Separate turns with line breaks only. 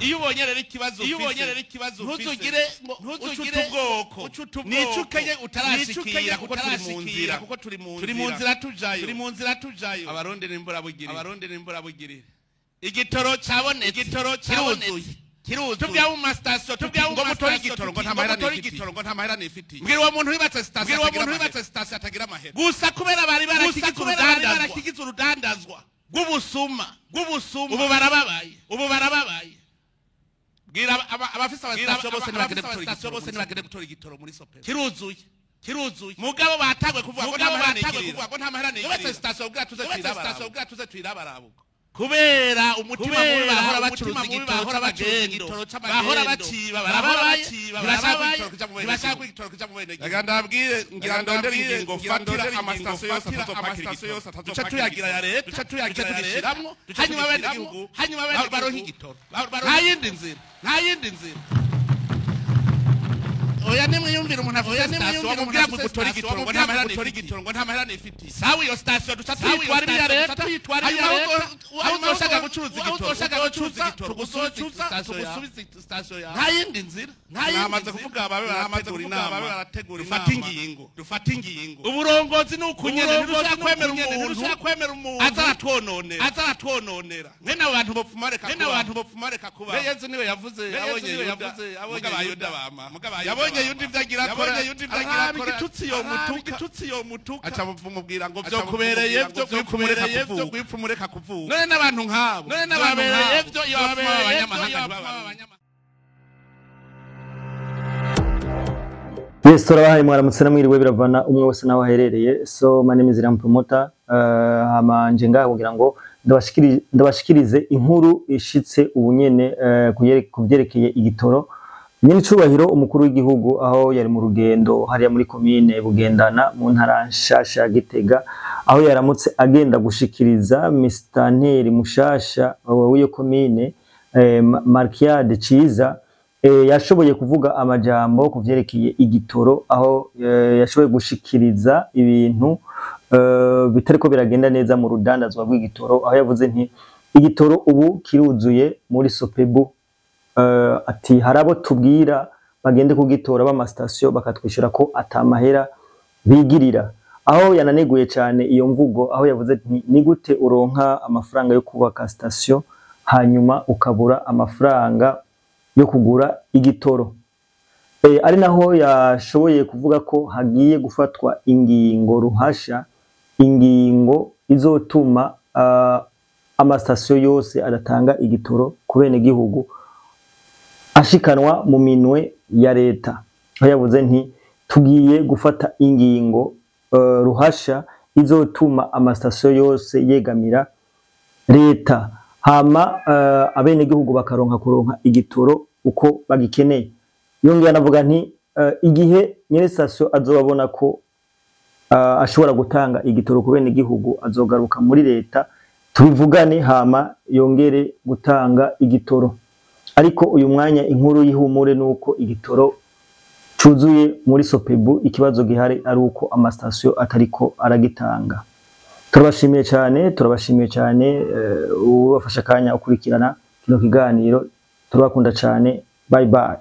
iyo ubonye rero ikibazo ntuzugire ubwoko nicukenye utarashikira kuko turi mu nzira tujayo abarundi nimburabugirire igitoro cabonetse kiruzuye tubya mu mastation ngo mutori igitoro ngo nta mahera nifitiye mbwira uwo muntu wibatse station atagira amahera gusa kubera bari barakigize urudandazwa rw'ubusuma ubu barababaye bwira abafisa abastation bose ntibagende gutora igitoro muri sope kiruzuye mugabo batagwe kuvuga ngo nta mahera nigirira station bwira tuze twirabarabuka kubera umutima mubi bahora bacuruza igitoro bagendo bahora baciba ntibashaka igitoro kuja mu bene ndabwire ngira ndondera ingingo fatira amastation yose duca tuyagira ya leta duca tugishiramwo hanyuma bene baronka igitoro nta yindi nzira oya nimwiyumvira umuntu avuye station wamubwira ngo gutora igitoro ngo nta mahera nifitiye sawa iyo station duca tuyitwara ya leta hanyuma ushaka gucuruza igitoro tugusubiza station ya nta yindi nzira namaze kuvuga ababe barategura inama dufata ingingo uburongozi nukunyene ntirushaka kwemera umuntu azaratwononera mwene abantu bopfumareka kuba Yesu niwe yavuze abonye abayuda bama yabonye yundi vyagira akora igitutsi yo mutuka aca mubwira ngo vyo kubereye vyo gwipfumureka kuvuga none n'abantu nkabo babereye vyo iyo abanyamahanga
Yes, turabahaye mwaramutse namwiriwe biravana umwe wese nawe aherereye. So my name is Ram Promoter. Hamanje ngaho kugira ngo ndabashikirize inkuru ishitse ubunyene kuvyerekeye igitoro. Nyine cubahiro umukuru w'igihugu aho yari mu rugendo hariya muri commune Bugendana mu ntara nshasha Gitega aho yaramutse agenda gushikiriza Mr. mushasha w'iyo commune Markiade Ciza yashoboye kuvuga amajambo kuvyerekeye igitoro aho yashoboye gushikiriza ibintu bitariko biragenda neza mu rudandazwa rw'igitoro aho yavuze nti igitoro ubu kiruzuye muri Sopebu ati harabo tubwira bagende kugitora ba station bakatwishura ko atamahera bigirira aho yananeguye cyane iyo mvugo aho yavuze nti ni gute uronka amafaranga yo kubaka station hanyuma ukabura amafaranga yo kugura igitoro ari naho yashoboye kuvuga ko hagiye gufatwa ingingo ruhasha ingingo izotuma amastation yose adatanga igitoro ku bene gihugu ashikanwa mu minwe ya leta aho yavuze nti tugiye gufata ingingo ruhasha izotuma amastation yose yegamira leta hama abene gihugu kuronka igitoro uko bagikeneye yongera navuga nti igihe nyene station azobabona ko ashobora gutanga igitoro ku bene gihugu azogaruka muri leta tubivugane hama yongere gutanga igitoro ariko uyu mwanya inkuru yihumure nuko igitoro cuzuye muri Sopebu ikibazo gihari ari uko amastation atariko aragitanga turabashimiye cyane ubafasha kanya ukurikirana kino kiganiro turabakunda cyane bye bye